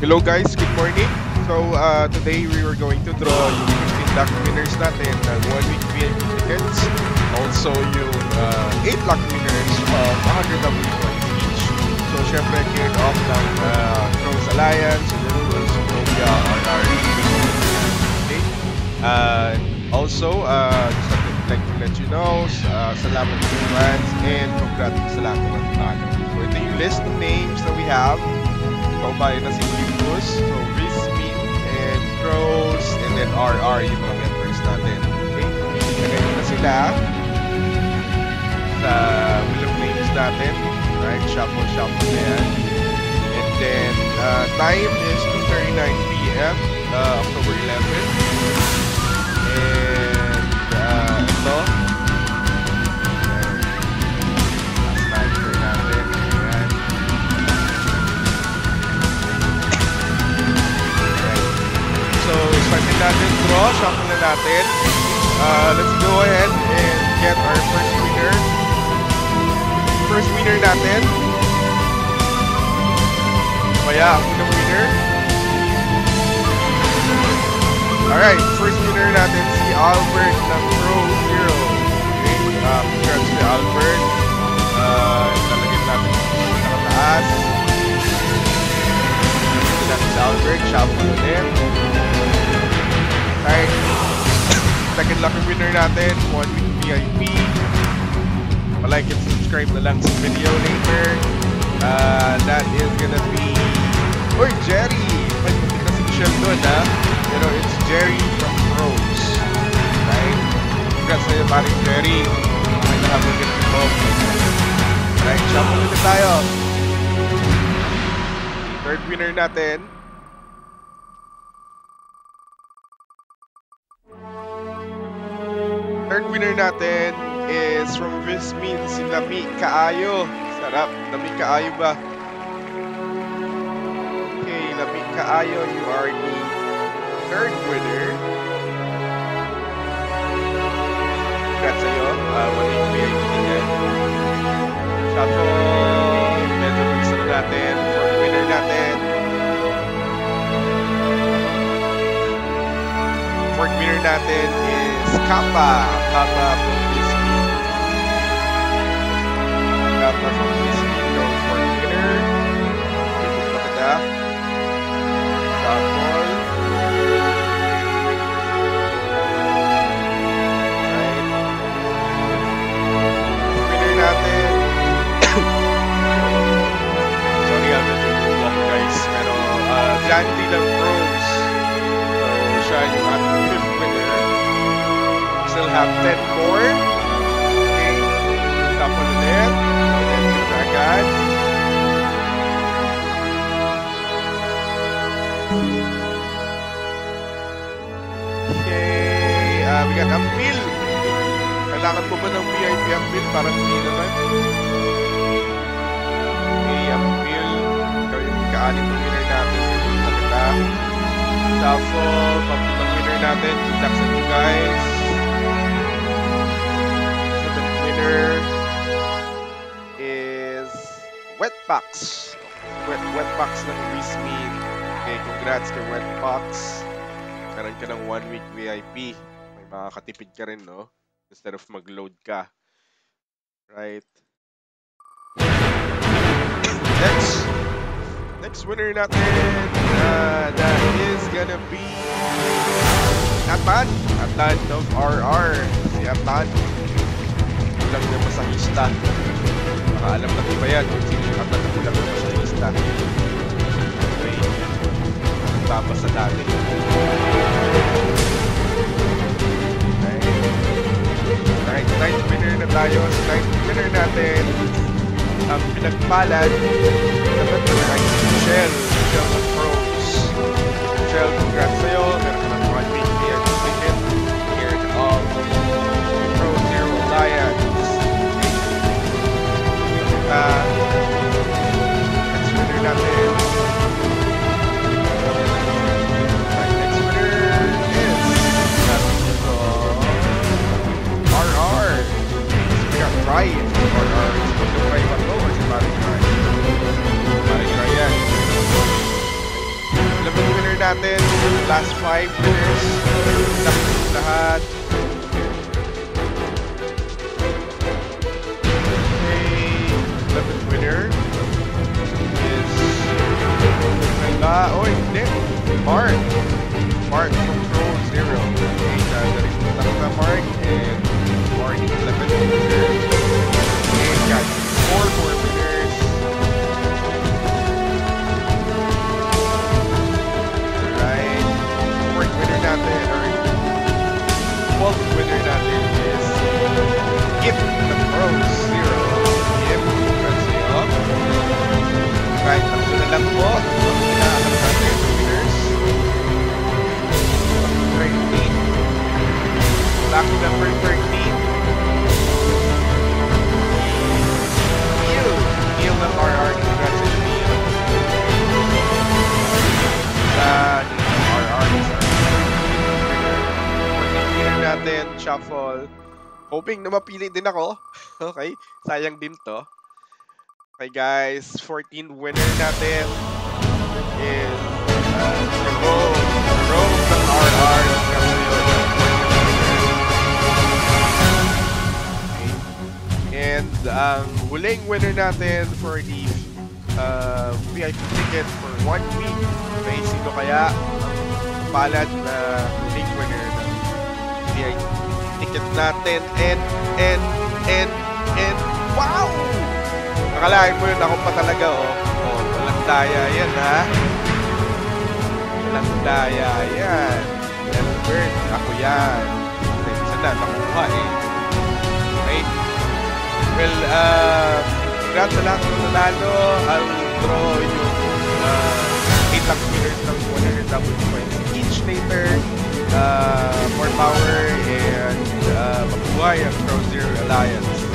Hello guys, good morning. So today we were going to draw yung 15 luck winners natin na 1 week VIP tickets. Also yung 8 luck winners of 100 W points each. So syempre geared off ng Crows Alliance, Universe, Utopia, RR. Okay? Also, just like to let you know, salamat sa fans and congrats sa lahat ng nanalo. So ito yung list of names that we have. Paubayan na si Limbus, so Rizmin and Crows, and then RR yung mga members natin. Okay? Lagay na sila sa wheel of names natin. Right? Shuffle na yan. And then, time is 2:39 PM, October 11. And, ito. Last timer natin. Ayan. So, startin natin draw. Shuffle na natin. Let's go ahead and get our first winner. First winner natin. Kaya, ang unang winner. Alright, first winner natin si Albert ng Pro Zero. Okay, congrats to Albert. Lalagyan natin sa nakataas. Lalagyan natin si Albert. Shuffle ulit. Alright, second lucky winner natin, 1 week VIP. Like and subscribe na lang sa video later. That is gonna be... Or Jerry! May putik na si Michelle doon, ha? Pero it's Jerry from Rose. Right? Congrats sa'yo, paring Jerry. May nahabag ka ng home. Right, shuffle ulit tayo. Third winner natin. Third winner natin is from Vismin, si Lami Kaayo. Sarap. Lami Kaayo ba? Okay, Lami Kaayo, you are the third winner. Congrats sa'yo. Walang VIP din. Shuffle. Medyo mix na natin. Fourth winner natin. Fourth winner natin is Kappa. Kappa from Vismin. Kappa from Vismin goes for winner. Ito maganda. Shuffle. Right. Winner natin. Sorry, medyo buwak guys. Pero Janty ng Rose. So siya yung ating fifth winner. Still have 10 more. Okay. Shuffle ulit. Ulit na agad. Okay. We got Ampil. Kailangan mo ba ng VIP Ampil? Parang hindi naman. Okay, Ampil. Ikaw yung ika-anim ng winner natin. Ito na kita. Shuffle. Pag-ito ng winner natin. Good luck sa inyo guys. Is Wetbox. Wetbox ng Rizmin. Okay, congrats kay Wetbox. Karoon ka ng 1 week VIP. May makakatipid ka rin, no? Instead of mag-load ka. Right? Next winner natin. That is gonna be Atan. Atan of RR. Si Atan. Ulang na masahista. Makaalam na ba yan kung sino yung Atan na ulang na masahista. Okay. Ang tama sa dati. Alright, ninth winner na tayo. Sa ninth winner natin, ang pinagpalad naman na ay si Michelle. Michelle of Rose. Michelle, congrats sa'yo. Meron ka ng 1 week VIP ticket. Here of Pro Zero Alliance. Next winner natin. Next winner is RR. We got Ryan from RR. Is it Ryan ba to or si Maring Ryan? Maring Ryan. natin. Last 5 winners. Lahat. Okay. 11th winner is oh, hindi. Mark from Pro Zero. Okay, narinig na Mark and Mark 11th winner. Okay, got 4 more winners. Alright. 4th winner natin, or 12th winner natin is Gift the Pro Zero. Gift, let's see up. Right, tapos na lang po. Pinaalam natin winners. 13. Lucky number 13. Neil ng RR. Congrats to Neil. RR is our winner natin. Shuffle. Hoping na mapili din ako. Okay. Sayang din to. Okay guys. 14 winner natin is Rome ng RR. And ang huling winner natin for the VIP ticket for 1 week. May sino kaya palad na huling winner ng VIP ticket natin. And wow! Nakalain mo yun, ako pa talaga walang daya yan ha. Walang daya yan. Elbert, ako yan. Isa na, nakuha eh. Okay. Well, congrats sa lahat ng nanalo. I'll draw yung 8 lakh winners ng 100,000 points each later. More power and mabuhay ang Pro Zero Alliance.